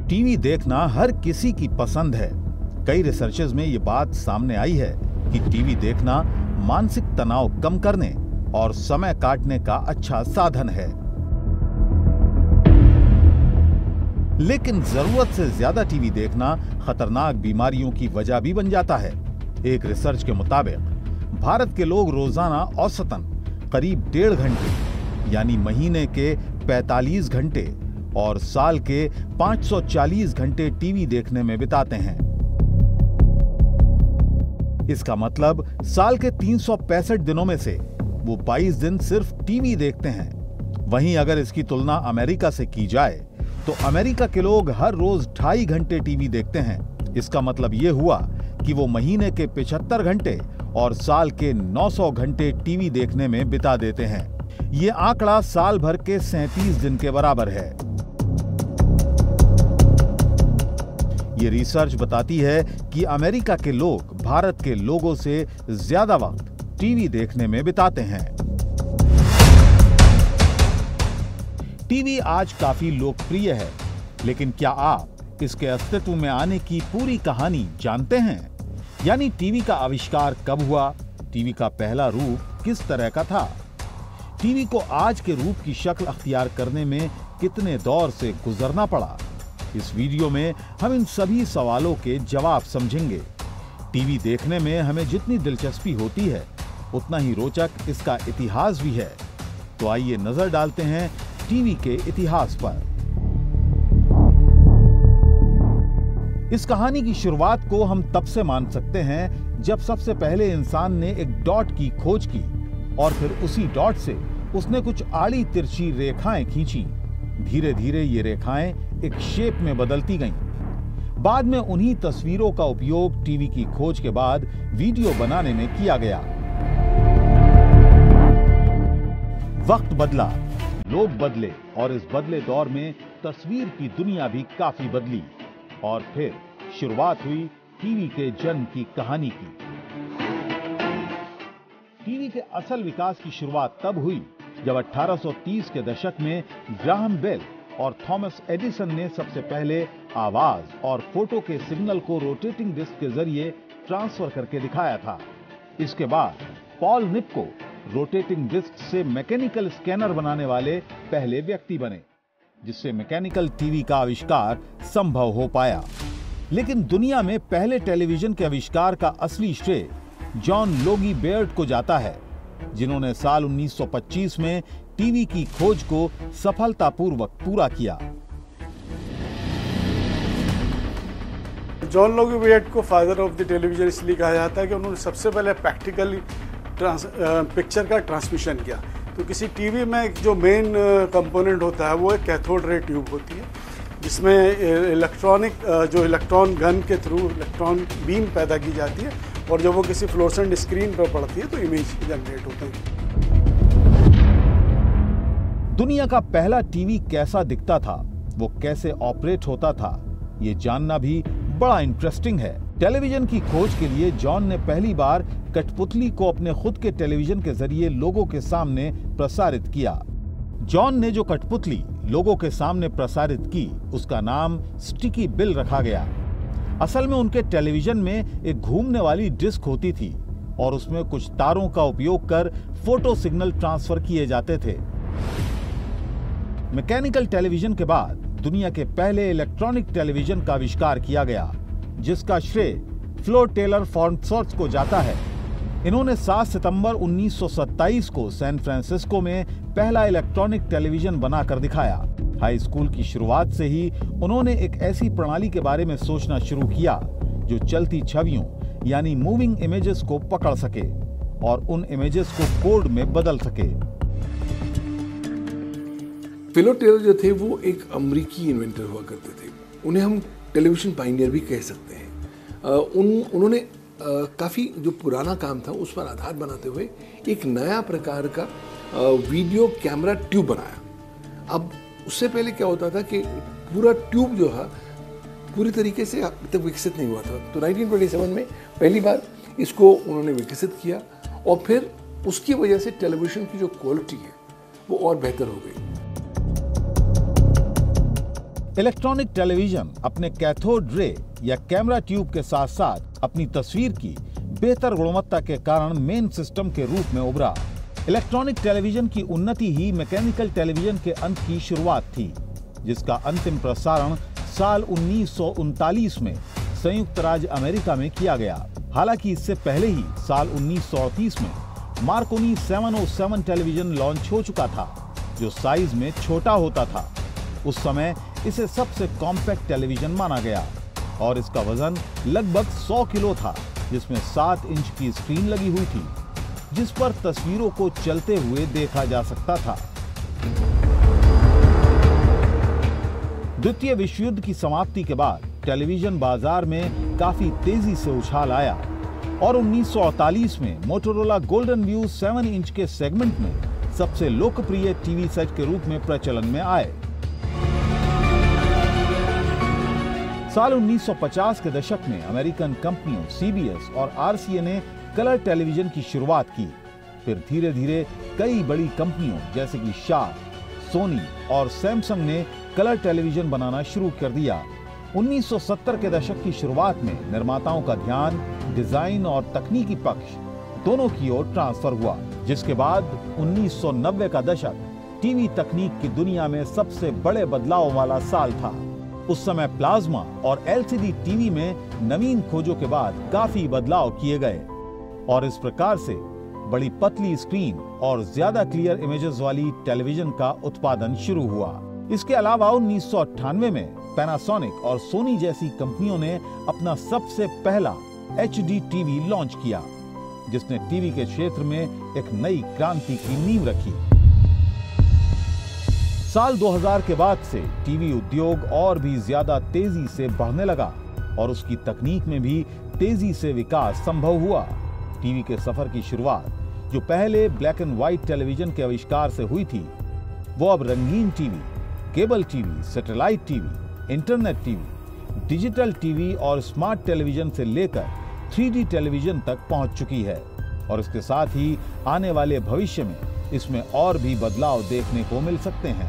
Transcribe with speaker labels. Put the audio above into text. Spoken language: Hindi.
Speaker 1: टीवी देखना हर किसी की पसंद है। कई रिसर्चेस में ये बात सामने आई है कि टीवी देखना मानसिक तनाव कम करने और समय काटने का अच्छा साधन है। लेकिन जरूरत से ज्यादा टीवी देखना खतरनाक बीमारियों की वजह भी बन जाता है। एक रिसर्च के मुताबिक भारत के लोग रोजाना औसतन करीब 1.5 घंटे यानी महीने के 45 घंटे और साल के 540 घंटे टीवी देखने में बिताते हैं। इसका मतलब साल के 365 दिनों में से वो 22 दिन सिर्फ टीवी देखते हैं। वहीं अगर इसकी तुलना अमेरिका से की जाए तो अमेरिका के लोग हर रोज 2.5 घंटे टीवी देखते हैं। इसका मतलब ये हुआ कि वो महीने के 75 घंटे और साल के 900 घंटे टीवी देखने में बिता देते हैं। ये आंकड़ा साल भर के 37 दिन के बराबर है। ये रिसर्च बताती है कि अमेरिका के लोग भारत के लोगों से ज्यादा वक्त टीवी देखने में बिताते हैं। टीवी आज काफी लोकप्रिय है, लेकिन क्या आप इसके अस्तित्व में आने की पूरी कहानी जानते हैं? यानी टीवी का आविष्कार कब हुआ, टीवी का पहला रूप किस तरह का था, टीवी को आज के रूप की शक्ल अख्तियार करने में कितने दौर से गुजरना पड़ा। इस वीडियो में हम इन सभी सवालों के जवाब समझेंगे। टीवी देखने में हमें जितनी दिलचस्पी होती है, उतना ही रोचक इसका इतिहास भी है। तो आइए नजर डालते हैं टीवी के इतिहास पर। इस कहानी की शुरुआत को हम तब से मान सकते हैं जब सबसे पहले इंसान ने एक डॉट की खोज की और फिर उसी डॉट से उसने कुछ आड़ी तिरछी रेखाएं खींची। धीरे धीरे ये रेखाएं एक शेप में बदलती गईं। बाद में उन्हीं तस्वीरों का उपयोग टीवी की खोज के बाद वीडियो बनाने में किया गया। वक्त बदला, लोग बदले और इस बदले दौर में तस्वीर की दुनिया भी काफी बदली और फिर शुरुआत हुई टीवी के जन्म की कहानी की। टीवी के असल विकास की शुरुआत तब हुई जब 1830 के दशक में ग्राहम बेल और थॉमस एडिसन ने सबसे पहले आवाज और फोटो के सिग्नल को रोटेटिंग डिस्क के जरिए ट्रांसफर करके दिखाया था। इसके बाद पॉल निप्को रोटेटिंग डिस्क से मैकेनिकल स्कैनर बनाने वाले पहले व्यक्ति बने, जिससे मैकेनिकल टीवी का आविष्कार संभव हो पाया। लेकिन दुनिया में पहले टेलीविजन के आविष्कार का असली श्रेय जॉन लोगी बेयर्ड को जाता है, जिन्होंने साल 1925 में टीवी की खोज को सफलतापूर्वक पूरा किया।
Speaker 2: जॉन लोगी बेयर्ड को फादर ऑफ द टेलीविजन इसलिए कहा जाता है कि उन्होंने सबसे पहले प्रैक्टिकली पिक्चर का ट्रांसमिशन किया। तो किसी टीवी में जो मेन कंपोनेंट होता है वो एक कैथोड रे ट्यूब होती है, जिसमें इलेक्ट्रॉन गन के थ्रू इलेक्ट्रॉन बीम पैदा की जाती है और जब वो किसी फ्लोरेसेंट स्क्रीन पर पड़ती है तो इमेज जनरेट होते हैं।
Speaker 1: दुनिया का पहला टीवी कैसा दिखता था, वो कैसे ऑपरेट होता था, ये जानना भी बड़ा इंटरेस्टिंग है। टेलीविजन की खोज के लिए जॉन ने पहली बार कठपुतली को अपने खुद के टेलीविजन के जरिए लोगों के सामने प्रसारित किया। जॉन ने जो कठपुतली लोगों के सामने प्रसारित की, उसका नाम स्टिकी बिल रखा गया। असल में उनके टेलीविजन में एक घूमने वाली डिस्क होती थी और उसमें कुछ तारों का उपयोग कर फोटो सिग्नल ट्रांसफर किए जाते थे। मैकेनिकल टेलीविजन के बाद दुनिया के पहले इलेक्ट्रॉनिक टेलीविजन का आविष्कार किया गया, जिसका श्रेय फ्लो टेलर फॉर्नसॉर्थ को जाता है। इन्होंने 7 सितंबर 1927 को सैन फ्रांसिस्को में पहला इलेक्ट्रॉनिक टेलीविजन बनाकर दिखाया। हाई स्कूल की शुरुआत से ही उन्होंने एक ऐसी प्रणाली के बारे में सोचना शुरू किया जो चलती छवियों यानी मूविंग इमेजेस को पकड़ सके और उन इमेजेस को कोड में बदल सके।
Speaker 3: फिलो टेलर जो थे वो एक अमेरिकी इन्वेंटर हुआ करते थे। उन्हें हम टेलीविजन पायनियर भी कह सकते हैं। उन्होंने काफ़ी जो पुराना काम था उस पर आधार बनाते हुए एक नया प्रकार का वीडियो कैमरा ट्यूब बनाया। अब उससे पहले क्या होता था कि पूरा ट्यूब जो है पूरी तरीके से अब तक विकसित नहीं हुआ था। तो 1927 में पहली बार इसको उन्होंने विकसित किया और फिर उसकी वजह से टेलीविज़न की जो क्वालिटी है वो और बेहतर हो गई।
Speaker 1: इलेक्ट्रॉनिक टेलीविजन अपने कैथोड रे या कैमरा ट्यूब के साथ साथ अपनी तस्वीर की बेहतर गुणवत्ता के कारण मेन सिस्टम के रूप में उभरा। इलेक्ट्रॉनिक टेलीविजन की उन्नति ही मैकेनिकल टेलीविजन के अंत की शुरुआत थी, जिसका अंतिम प्रसारण साल 1939 में संयुक्त राज्य अमेरिका में किया गया। हालांकि इससे पहले ही साल 1938 में मार्कोनी 707 टेलीविजन लॉन्च हो चुका था, जो साइज में छोटा होता था। उस समय इसे सबसे कॉम्पैक्ट टेलीविजन माना गया और इसका वजन लगभग 100 किलो था, जिसमें 7 इंच की स्क्रीन लगी हुई थी, जिस पर तस्वीरों को चलते हुए देखा जा सकता था। द्वितीय विश्व युद्ध की समाप्ति के बाद टेलीविजन बाजार में काफी तेजी से उछाल आया और 1948 में मोटोरोला गोल्डन व्यू 7 इंच के सेगमेंट में सबसे लोकप्रिय टीवी सेट के रूप में प्रचलन में आए। साल 1950 के दशक में अमेरिकन कंपनियों CBS और RCA ने कलर टेलीविजन की शुरुआत की। फिर धीरे धीरे कई बड़ी कंपनियों जैसे कि शार्प, सोनी और सैमसंग ने कलर टेलीविजन बनाना शुरू कर दिया। 1970 के दशक की शुरुआत में निर्माताओं का ध्यान डिजाइन और तकनीकी पक्ष दोनों की ओर ट्रांसफर हुआ, जिसके बाद 1990 का दशक टीवी तकनीक की दुनिया में सबसे बड़े बदलाव वाला साल था। उस समय प्लाज्मा और LCD टीवी में नवीन खोजों के बाद काफी बदलाव किए गए और इस प्रकार से बड़ी पतली स्क्रीन और ज्यादा क्लियर इमेजेस वाली टेलीविजन का उत्पादन शुरू हुआ। इसके अलावा 1998 में पैनासोनिक और सोनी जैसी कंपनियों ने अपना सबसे पहला HD टीवी लॉन्च किया, जिसने टीवी के क्षेत्र में एक नई क्रांति की नींव रखी। साल 2000 के बाद से टीवी उद्योग और भी ज्यादा तेजी से बढ़ने लगा और उसकी तकनीक में भी तेजी से विकास संभव हुआ। टीवी के सफर की शुरुआत जो पहले ब्लैक एंड व्हाइट टेलीविजन के आविष्कार से हुई थी, वो अब रंगीन TV, cable TV, satellite TV, internet TV, digital TV और स्मार्ट टेलीविजन से लेकर 3D टेलीविजन तक पहुंच चुकी है और इसके साथ ही आने वाले भविष्य में इसमें और भी बदलाव देखने को मिल सकते हैं।